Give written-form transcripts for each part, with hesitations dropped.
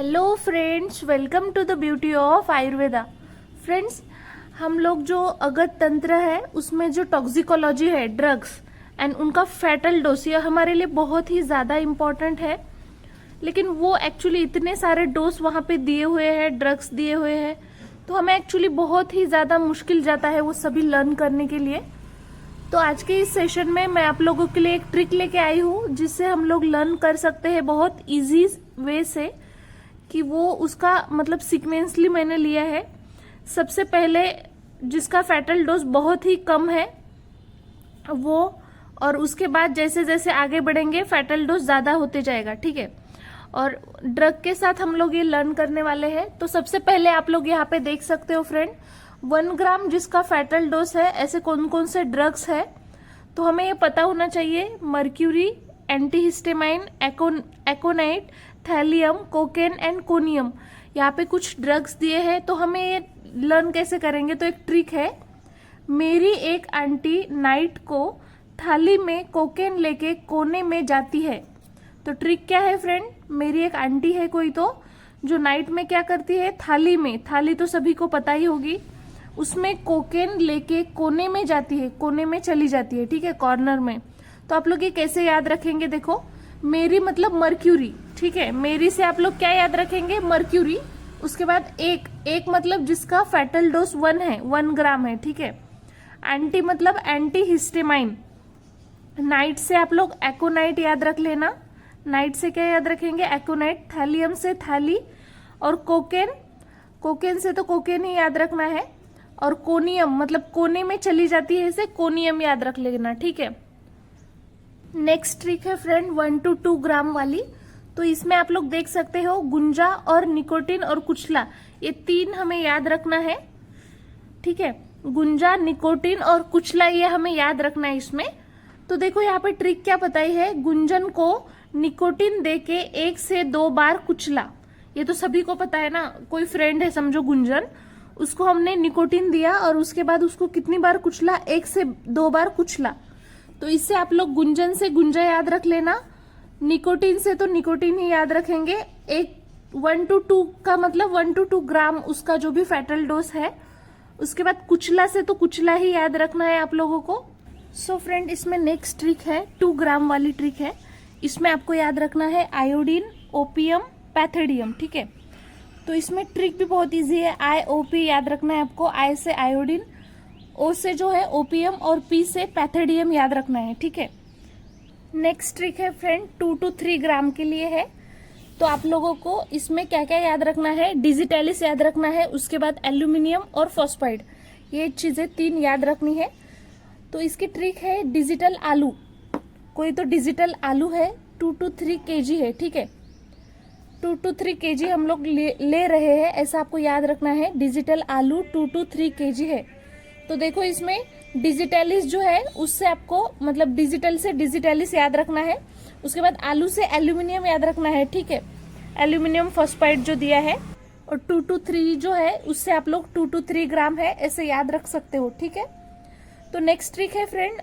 Hello friends, welcome to the beauty of Ayurveda. Friends, हम लोग जो अगत तंत्र है उसमें जो टॉक्सिकोलॉजी है, ड्रग्स एंड उनका फैटल डोज, ये हमारे लिए बहुत ही ज़्यादा इम्पोर्टेंट है। लेकिन वो एक्चुअली इतने सारे डोज वहाँ पे दिए हुए हैं, ड्रग्स दिए हुए हैं, तो हमें एक्चुअली बहुत ही ज़्यादा मुश्किल जाता है वो सभी लर्न करने के लिए। तो आज के इस सेशन में मैं आप लोगों के लिए एक ट्रिक लेके आई हूँ जिससे हम लोग लर्न कर सकते हैं बहुत इजी वे से, कि वो उसका मतलब सीक्वेंसली मैंने लिया है। सबसे पहले जिसका फैटल डोज बहुत ही कम है वो, और उसके बाद जैसे जैसे आगे बढ़ेंगे फैटल डोज ज़्यादा होते जाएगा, ठीक है। और ड्रग के साथ हम लोग ये लर्न करने वाले हैं। तो सबसे पहले आप लोग यहाँ पे देख सकते हो फ्रेंड, 1 ग्राम जिसका फैटल डोज है। ऐसे कौन कौन से ड्रग्स है तो हमें ये पता होना चाहिए: mercury, antihistamine, aconite, thallium, cocaine and conium. यहाँ पे कुछ ड्रग्स दिए हैं, तो हमें ये लर्न कैसे करेंगे। तो एक ट्रिक है, मेरी एक आंटी नाइट को थाली में कोकेन लेके कोने में जाती है। तो ट्रिक क्या है फ्रेंड, मेरी एक आंटी है कोई तो जो नाइट में क्या करती है, थाली में, थाली तो सभी को पता ही होगी, उसमें कोकेन लेके कोने में जाती है, कोने में चली जाती है, ठीक है, कॉर्नर में। तो आप लोग ये कैसे याद रखेंगे, देखो, मेरी मतलब मर्क्यूरी, ठीक है, मेरी से आप लोग क्या याद रखेंगे, मर्क्यूरी। उसके बाद एक मतलब जिसका फैटल डोज 1 है, 1 ग्राम है, ठीक है। एंटी मतलब एंटी हिस्टामाइन। नाइट से आप लोग एकोनाइट याद रख लेना, नाइट से क्या याद रखेंगे, एकोनाइट। थैलियम से थैली, और कोकेन, कोकेन से तो कोकेन ही याद रखना है। और कोनियम मतलब कोने में चली जाती है, इसे कोनियम याद रख लेना, ठीक है। नेक्स्ट ट्रिक है फ्रेंड 1 to 2 ग्राम वाली। तो इसमें आप लोग देख सकते हो गुंजा और निकोटिन और कुचला, ये 3 हमें याद रखना है, ठीक है। गुंजा, निकोटिन और कुचला, ये हमें याद रखना है इसमें। तो देखो यहाँ पे ट्रिक क्या बताई है, गुंजन को निकोटिन देके 1 से 2 बार कुचला। ये तो सभी को पता है ना, कोई फ्रेंड है समझो गुंजन, उसको हमने निकोटिन दिया और उसके बाद उसको कितनी बार कुचला, 1 से 2 बार कुचला। तो इससे आप लोग गुंजन से गुंजा याद रख लेना, निकोटिन से तो निकोटिन ही याद रखेंगे। 1 to 2 का मतलब 1 to 2 ग्राम उसका जो भी फैटल डोज है। उसके बाद कुचला से तो कुचला ही याद रखना है आप लोगों को। सो फ्रेंड, इसमें नेक्स्ट ट्रिक है 2 ग्राम वाली ट्रिक है। इसमें आपको याद रखना है आयोडीन, ओपियम, पैथेडियम, ठीक है। तो इसमें ट्रिक भी बहुत इजी है, IOP याद रखना है आपको, I से आयोडीन, O से जो है ओपियम और P से पैथेडियम याद रखना है, ठीक है। नेक्स्ट ट्रिक है फ्रेंड 2 to 3 ग्राम के लिए है। तो आप लोगों को इसमें क्या क्या याद रखना है, डिजिटैलिस याद रखना है, उसके बाद एल्यूमिनियम और फॉस्फाइड, ये चीजें 3 याद रखनी है। तो इसकी ट्रिक है डिजिटल आलू, कोई तो डिजिटल आलू है, 2 to 3 kg है, ठीक है। 2 to 3 kg हम लोग ले रहे हैं, ऐसा आपको याद रखना है। डिजिटल आलू 2 to 3 kg है। तो देखो इसमें डिजिटैलिस जो है उससे आपको मतलब डिजिटल से डिजिटैलिस याद रखना है। उसके बाद आलू से एल्यूमिनियम याद रखना है, ठीक है, एल्यूमिनियम फॉस्फाइड जो दिया है। और 2 to 3 जो है उससे आप लोग 2 to 3 ग्राम है, ऐसे याद रख सकते हो, ठीक है। तो नेक्स्ट ट्रिक है फ्रेंड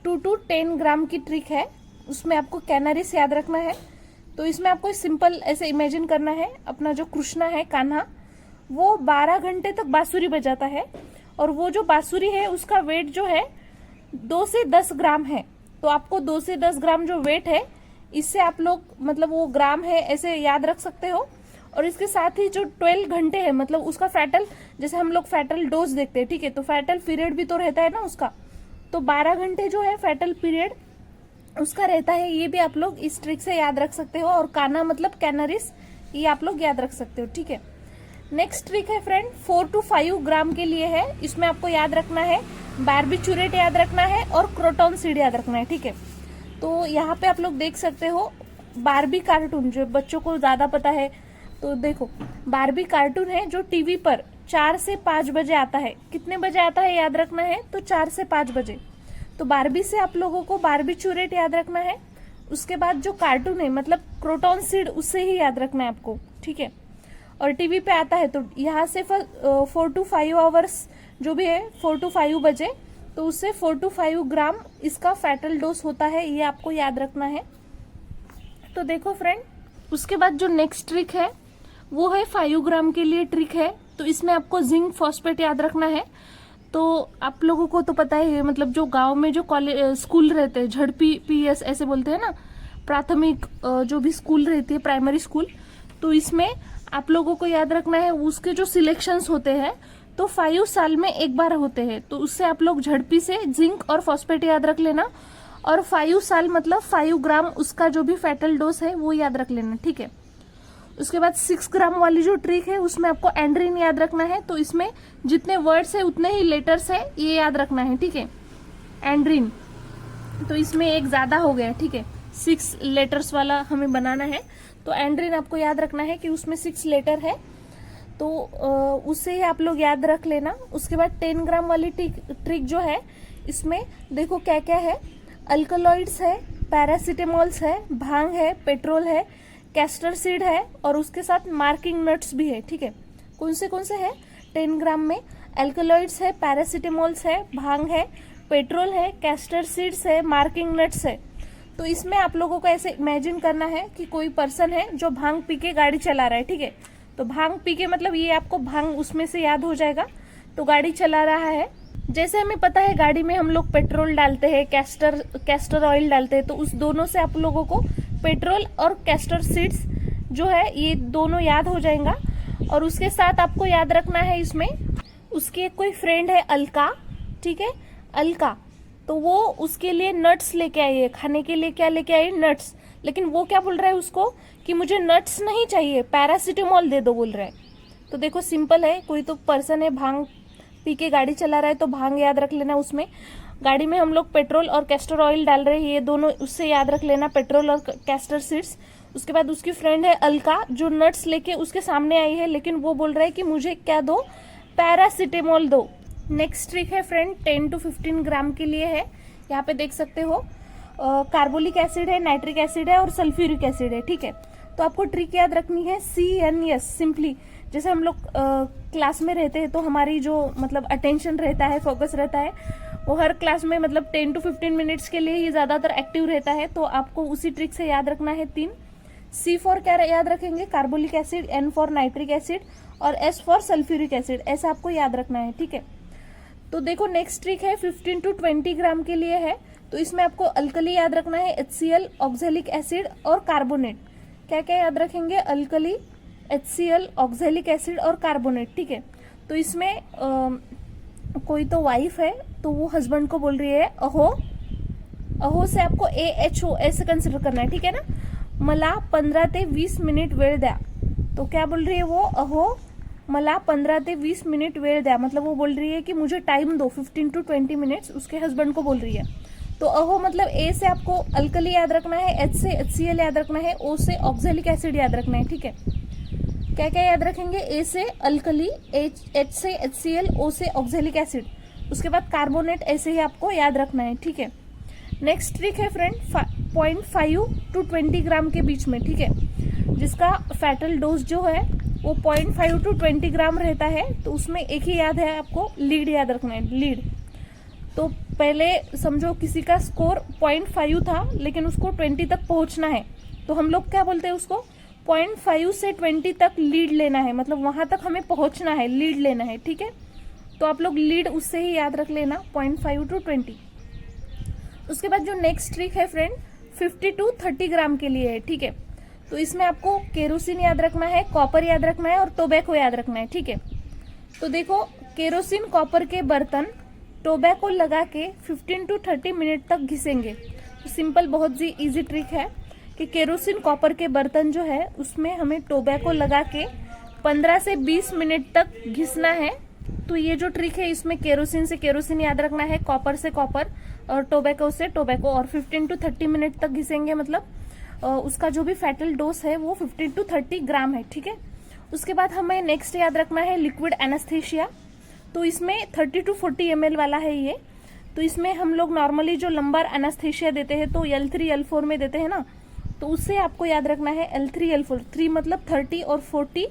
2 to 10 ग्राम की ट्रिक है। उसमें आपको कैनरिस याद रखना है। तो इसमें आपको सिंपल ऐसे इमेजिन करना है, अपना जो कृष्णा है कान्हा, वो 12 घंटे तक बांसुरी बजाता है, और वो जो बांसुरी है उसका वेट जो है 2 से 10 ग्राम है। तो आपको 2 से 10 ग्राम जो वेट है, इससे आप लोग मतलब वो ग्राम है ऐसे याद रख सकते हो। और इसके साथ ही जो 12 घंटे है मतलब उसका फैटल, जैसे हम लोग फैटल डोज देखते हैं, ठीक है, तो फैटल पीरियड भी तो रहता है ना उसका, तो 12 घंटे जो है फैटल पीरियड उसका रहता है, ये भी आप लोग इस ट्रिक से याद रख सकते हो। और काना मतलब कैनरिस, ये आप लोग याद रख सकते हो, ठीक है। नेक्स्ट ट्रिक है फ्रेंड 4 to 5 ग्राम के लिए है। इसमें आपको याद रखना है बार्बिचूरेट याद रखना है और क्रोटॉन सीड याद रखना है, ठीक है। तो यहाँ पे आप लोग देख सकते हो बारबी कार्टून, जो बच्चों को ज्यादा पता है, तो देखो बारबी कार्टून है जो टीवी पर 4 से 5 बजे आता है। कितने बजे आता है याद रखना है, तो 4 से 5 बजे। तो बारबी से आप लोगों को बार्बिचूरेट याद रखना है। उसके बाद जो कार्टून है मतलब क्रोटॉन सीड, उससे ही याद रखना है आपको, ठीक है। और टीवी पे आता है तो यहाँ से 4 to 5 आवर्स जो भी है, 4 to 5 बजे, तो उससे 4 to 5 ग्राम इसका फैटल डोज होता है, ये आपको याद रखना है। तो देखो फ्रेंड, उसके बाद जो नेक्स्ट ट्रिक है वो है 5 ग्राम के लिए ट्रिक है। तो इसमें आपको जिंक फॉस्फेट याद रखना है। तो आप लोगों को तो पता ही है, मतलब जो गांव में जो कॉलेज स्कूल रहते हैं, झड़पी पीएस ऐसे बोलते हैं ना, प्राथमिक जो भी स्कूल रहती है, प्राइमरी स्कूल, तो इसमें आप लोगों को याद रखना है उसके जो सिलेक्शंस होते हैं तो 5 साल में एक बार होते हैं। तो उससे आप लोग झड़पी से जिंक और फॉस्फेट याद रख लेना, और 5 साल मतलब 5 ग्राम उसका जो भी फैटल डोज है वो याद रख लेना, ठीक है। उसके बाद 6 ग्राम वाली जो ट्रिक है उसमें आपको एंड्रीन याद रखना है। तो इसमें जितने वर्ड्स है उतने ही लेटर्स है, ये याद रखना है, ठीक है। एंड्रीन तो इसमें एक ज्यादा हो गया, ठीक है, 6 लेटर्स वाला हमें बनाना है। तो एंड्रीन आपको याद रखना है कि उसमें 6 लेटर है, तो उससे आप लोग याद रख लेना। उसके बाद 10 ग्राम वाली ट्रिक जो है, इसमें देखो क्या क्या है। अल्कलॉइड्स है, पैरासिटामोल्स है, भांग है, पेट्रोल है, कैस्टर सीड है, और उसके साथ मार्किंग नट्स भी है, ठीक है। कौन से है 10 ग्राम में? अल्कलॉइड्स है, पैरासिटामोल्स है, भांग है, पेट्रोल है, कैस्टर सीड्स है, मार्किंग नट्स है। तो इसमें आप लोगों को ऐसे इमेजिन करना है कि कोई पर्सन है जो भांग पी के गाड़ी चला रहा है, ठीक है। तो भांग पी के मतलब ये आपको भांग उसमें से याद हो जाएगा, तो गाड़ी चला रहा है। जैसे हमें पता है गाड़ी में हम लोग पेट्रोल डालते हैं, कैस्टर ऑयल डालते हैं, तो उस दोनों से आप लोगों को पेट्रोल और कैस्टर सीड्स जो है ये दोनों याद हो जाएगा। और उसके साथ आपको याद रखना है इसमें उसकी एक कोई फ्रेंड है अलका, ठीक है, अलका। तो वो उसके लिए नट्स लेके आई है, खाने के लिए क्या लेके आई? नट्स। लेकिन वो क्या बोल रहा है उसको कि मुझे नट्स नहीं चाहिए, पैरासिटामोल दे दो बोल रहा है। तो देखो सिंपल है, कोई तो पर्सन है भांग पी के गाड़ी चला रहा है तो भांग याद रख लेना। उसमें गाड़ी में हम लोग पेट्रोल और कैस्टर ऑयल डाल रहे हैं, ये दोनों उससे याद रख लेना, पेट्रोल और कैस्टर सीड्स। उसके बाद उसकी फ्रेंड है अलका जो नट्स लेके उसके सामने आई है, लेकिन वो बोल रहा है कि मुझे क्या दो? पैरासिटामोल दो। नेक्स्ट ट्रिक है फ्रेंड 10 to 15 ग्राम के लिए है। यहाँ पे देख सकते हो कार्बोलिक एसिड है, नाइट्रिक एसिड है और सल्फ्यूरिक एसिड है, ठीक है। तो आपको ट्रिक याद रखनी है CNS सिंपली। जैसे हम लोग क्लास में रहते हैं तो हमारी जो मतलब अटेंशन रहता है, फोकस रहता है, वो हर क्लास में मतलब 10 to 15 मिनट्स के लिए ही ज्यादातर एक्टिव रहता है। तो आपको उसी ट्रिक से याद रखना है 3। C फॉर क्या याद रखेंगे? Carbolic acid, N for nitric acid और S फॉर सल्फ्यूरिक एसिड, ऐसा आपको याद रखना है, ठीक है। तो देखो नेक्स्ट ट्रिक है 15 to 20 ग्राम के लिए है। तो इसमें आपको अल्कली याद रखना है, HCl, ऑक्जेलिक एसिड और कार्बोनेट। क्या क्या याद रखेंगे? अल्कली, HCl, ऑक्जेलिक एसिड और कार्बोनेट, ठीक है। तो इसमें कोई तो वाइफ है तो वो हस्बैंड को बोल रही है अहो, अहो से आपको AHO ऐसे कंसिडर करना है, ठीक है ना। मला 15 ते 20 मिनिट वेळ द्या। तो क्या बोल रही है वो? अहो मला 15 ते 20 मिनट वेळ द्या, मतलब वो बोल रही है कि मुझे टाइम दो 15 to 20 मिनट्स, उसके हस्बैंड को बोल रही है। तो अहो मतलब A से आपको अल्कली याद रखना है, H से HCl याद रखना है, O से ऑक्जेलिक एसिड याद रखना है, ठीक है। क्या क्या याद रखेंगे? A से अल्कली, H से HCl, O से ऑक्जेलिक एसिड, उसके बाद कार्बोनेट, ऐसे ही आपको याद रखना है, ठीक है। नेक्स्ट ट्रिक है फ्रेंड 0.5 to 20 ग्राम के बीच में, ठीक है, जिसका फैटल डोज जो है वो 0.5 to 20 ग्राम रहता है। तो उसमें एक ही याद है आपको, लीड याद रखना है, लीड। तो पहले समझो किसी का स्कोर 0.5 था लेकिन उसको 20 तक पहुंचना है, तो हम लोग क्या बोलते हैं उसको? 0.5 से 20 तक लीड लेना है, मतलब वहां तक हमें पहुंचना है, लीड लेना है, ठीक है। तो आप लोग लीड उससे ही याद रख लेना 0.5 to 20। उसके बाद जो नेक्स्ट ट्रिक है फ्रेंड 50 to 30 ग्राम के लिए है, ठीक है। तो इसमें आपको केरोसिन याद रखना है, कॉपर याद रखना है और टोबैको याद रखना है, ठीक है। तो देखो केरोसिन कॉपर के बर्तन टोबैको लगा के 15 to 30 मिनट तक घिसेंगे। तो सिंपल बहुत ही इजी ट्रिक है कि केरोसिन कॉपर के बर्तन जो है उसमें हमें टोबैको लगा के 15 से 20 मिनट तक घिसना है। तो ये जो ट्रिक है इसमें केरोसिन से केरोसिन याद रखना है, कॉपर से कॉपर और टोबैको से टोबैको, और 15 to 30 मिनट तक घिसेंगे, मतलब उसका जो भी फैटल डोज है वो 15 to 30 ग्राम है, ठीक है। उसके बाद हमें नेक्स्ट याद रखना है लिक्विड एनेस्थीसिया। तो इसमें 30 to 40 ml वाला है ये। तो इसमें हम लोग नॉर्मली जो लंबर एनेस्थीसिया देते हैं तो L3 L4 में देते हैं ना, तो उससे आपको याद रखना है L3 L4, 3 मतलब 30 और 40,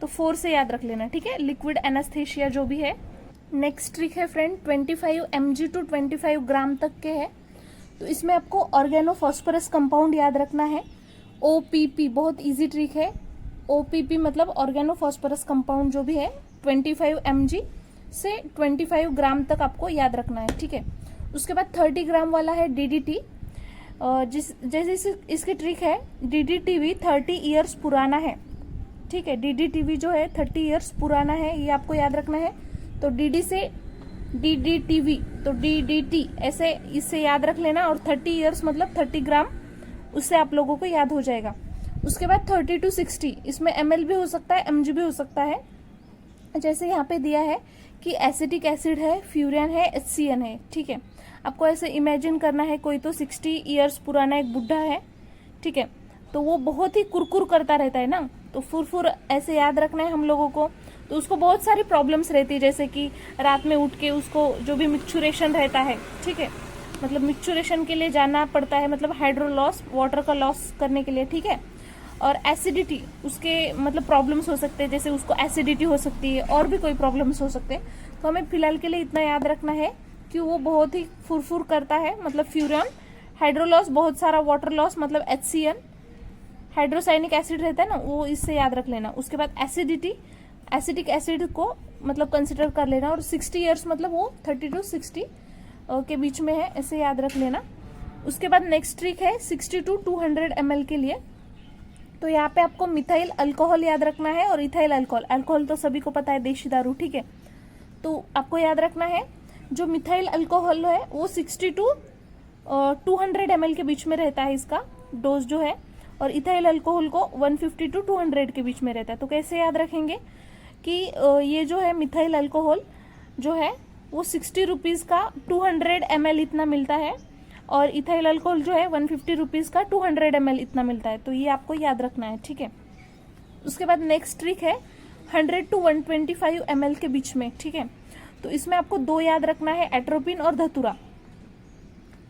तो 4 से याद रख लेना, ठीक है, लिक्विड एनेस्थीसिया जो भी है। नेक्स्ट ट्रिक है फ्रेंड 25 mg to 25 ग्राम तक के है। तो इसमें आपको ऑर्गेनोफॉस्फोरस कंपाउंड याद रखना है, OPP, बहुत इजी ट्रिक है। OPP मतलब ऑर्गेनोफॉस्फोरस कंपाउंड जो भी है 25 mg से 25 ग्राम तक आपको याद रखना है, ठीक है। उसके बाद 30 ग्राम वाला है DDT। जैसे इसकी ट्रिक है, DDT भी 30 ईयर्स पुराना है, ठीक है। DDT जो है 30 ईयर्स पुराना है, ये आपको याद रखना है। तो DD से DDTV तो DDT ऐसे इससे याद रख लेना, और 30 ईयर्स मतलब 30 ग्राम, उससे आप लोगों को याद हो जाएगा। उसके बाद 30 to 60, इसमें ml भी हो सकता है, mg भी हो सकता है। जैसे यहाँ पे दिया है कि एसिटिक एसिड है, फ्यूरिन है, HCN है, ठीक है। आपको ऐसे इमेजिन करना है, कोई तो 60 ईयर्स पुराना एक बुढ़ा है, ठीक है, तो वो बहुत ही कुरकुर करता रहता है ना, तो फुरफुर ऐसे याद रखना है हम लोगों को। तो उसको बहुत सारी प्रॉब्लम्स रहती है, जैसे कि रात में उठ के उसको जो भी मिक्सचुरेशन रहता है, ठीक है, मतलब मिक्सचुरेशन के लिए जाना पड़ता है, मतलब हाइड्रो लॉस, वाटर का लॉस करने के लिए, ठीक है। और एसिडिटी, उसके मतलब प्रॉब्लम्स हो सकते हैं, जैसे उसको एसिडिटी हो सकती है, और भी कोई प्रॉब्लम्स हो सकते हैं। तो हमें फिलहाल के लिए इतना याद रखना है कि वो बहुत ही फुरफुर करता है, मतलब फ्यूरिन, हाइड्रो लॉस, बहुत सारा वाटर लॉस मतलब HCN, हाइड्रोसाइनिक एसिड रहता है ना, वो इससे याद रख लेना। उसके बाद एसिडिटी, एसिटिक एसिड को मतलब कंसिडर कर लेना, और 60 ईयर्स मतलब वो 30 to 60 के बीच में है, ऐसे याद रख लेना। उसके बाद नेक्स्ट ट्रिक है 60 to 200 ml के लिए। तो यहाँ पे आपको मिथाइल अल्कोहल याद रखना है और इथाइल अल्कोहल। अल्कोहल तो सभी को पता है, देशी दारू, ठीक है। तो आपको याद रखना है, जो मिथाइल अल्कोहल है वो 60 to 200 ml के बीच में रहता है, इसका डोज जो है, और इथाइल अल्कोहल को 150 to 200 के बीच में रहता है। तो कैसे याद रखेंगे कि ये जो है मिथाइल अल्कोहल जो है वो 60 रुपीज़ का 200 ml इतना मिलता है, और इथाइल अल्कोहल जो है 150 रुपीज़ का 200 ml इतना मिलता है। तो ये आपको याद रखना है, ठीक है। उसके बाद नेक्स्ट ट्रिक है 100 to 125 ml के बीच में, ठीक है। तो इसमें आपको दो याद रखना है, एट्रोपिन और धतूरा।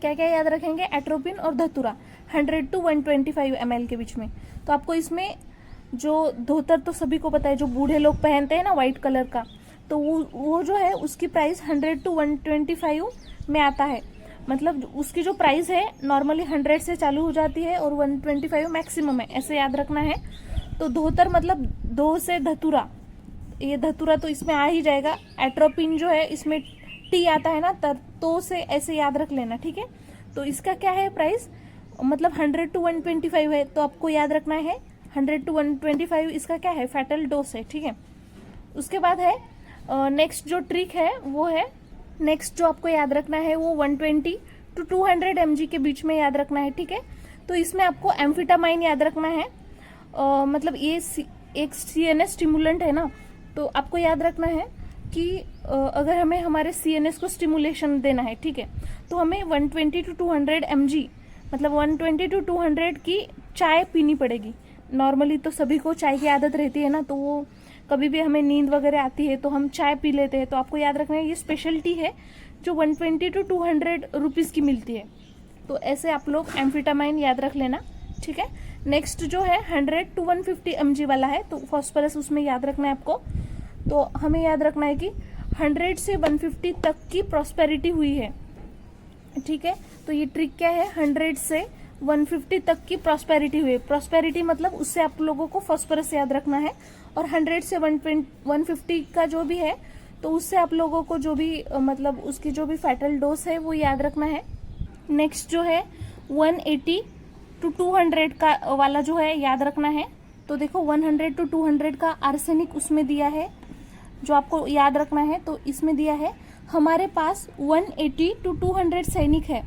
क्या क्या याद रखेंगे? एट्रोपिन और धतूरा 100 to 125 ml के बीच में। तो आपको इसमें जो धोतर तो सभी को पता है, जो बूढ़े लोग पहनते हैं ना व्हाइट कलर का, तो वो जो है उसकी प्राइस 100 to 125 में आता है। मतलब उसकी जो प्राइस है नॉर्मली 100 से चालू हो जाती है और 125 मैक्सिमम है, ऐसे याद रखना है। तो धोतर मतलब दो से धतूरा, ये धतूरा तो इसमें आ ही जाएगा। एट्रोपिन जो है इसमें टी आता है ना, तो से ऐसे याद रख लेना, ठीक है। तो इसका क्या है प्राइस, मतलब 100 to 125 है, तो आपको याद रखना है 100 to 125 इसका क्या है, फैटल डोज है, ठीक है। उसके बाद है नेक्स्ट जो ट्रिक है वो है, नेक्स्ट जो आपको याद रखना है वो 120 to 200 mg के बीच में याद रखना है, ठीक है। तो इसमें आपको एम्फिटामाइन याद रखना है, मतलब ये एक CNS स्टिमुलेंट है ना, तो आपको याद रखना है कि अगर हमें हमारे CNS को स्टिमुलेशन देना है, ठीक है, तो हमें 120 to 200 mg मतलब 120 to 200 की चाय पीनी पड़ेगी। नॉर्मली तो सभी को चाय की आदत रहती है ना, तो वो कभी भी हमें नींद वगैरह आती है तो हम चाय पी लेते हैं। तो आपको याद रखना है ये स्पेशलिटी है जो 120 to 200 रुपीज़ की मिलती है। तो ऐसे आप लोग एम्फिटामाइन याद रख लेना, ठीक है। नेक्स्ट जो है 100 to 150 mg वाला है, तो फॉस्फोरस उसमें याद रखना है आपको। तो हमें याद रखना है कि 100 से 150 तक की प्रॉस्पेरिटी हुई है, ठीक है। तो ये ट्रिक क्या है, 100 से 150 तक की प्रॉस्पेरिटी हुई है। प्रॉस्पेरिटी मतलब उससे आप लोगों को फॉस्फोरस याद रखना है, और 100 से 150 का जो भी है तो उससे आप लोगों को जो भी मतलब उसकी जो भी फैटल डोज है वो याद रखना है। नेक्स्ट जो है 180 to 200 का वाला जो है याद रखना है। तो देखो 100 to 200 का आर्सेनिक उसमें दिया है जो आपको याद रखना है। तो इसमें दिया है हमारे पास 180 to 200 सैनिक है,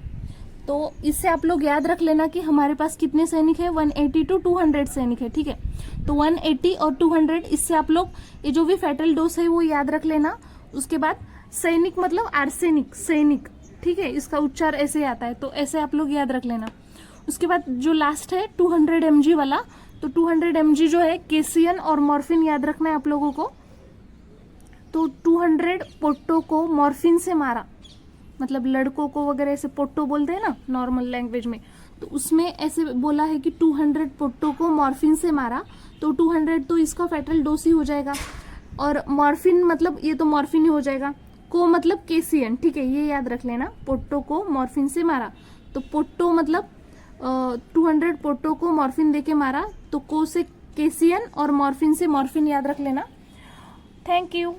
तो इससे आप लोग याद रख लेना कि हमारे पास कितने सैनिक है, 180 to 200 सैनिक है, ठीक है। तो 180 और 200 इससे आप लोग ये जो भी फैटल डोज है वो याद रख लेना। उसके बाद सैनिक मतलब आर्सेनिक, सैनिक, ठीक है, इसका उच्चार ऐसे आता है, तो ऐसे आप लोग याद रख लेना। उसके बाद जो लास्ट है 200 mg वाला, तो 200 mg जो है केसियन और मॉर्फिन याद रखना है आप लोगों को। तो 200 पोट्टो को मॉर्फिन से मारा, मतलब लड़कों को वगैरह ऐसे पोट्टो बोलते हैं ना नॉर्मल लैंग्वेज में, तो उसमें ऐसे बोला है कि 200 पोट्टो को मॉर्फिन से मारा। तो 200 तो इसका फैटल डोज ही हो जाएगा, और मॉर्फिन मतलब ये तो मॉर्फिन ही हो जाएगा। को मतलब केसियन, ठीक है, ये याद रख लेना। पोट्टो को मॉर्फिन से मारा, तो पोट्टो मतलब 200 पोट्टो को मॉर्फिन देके मारा, तो को से केसियन और मॉर्फिन से मॉर्फिन याद रख लेना। Thank you.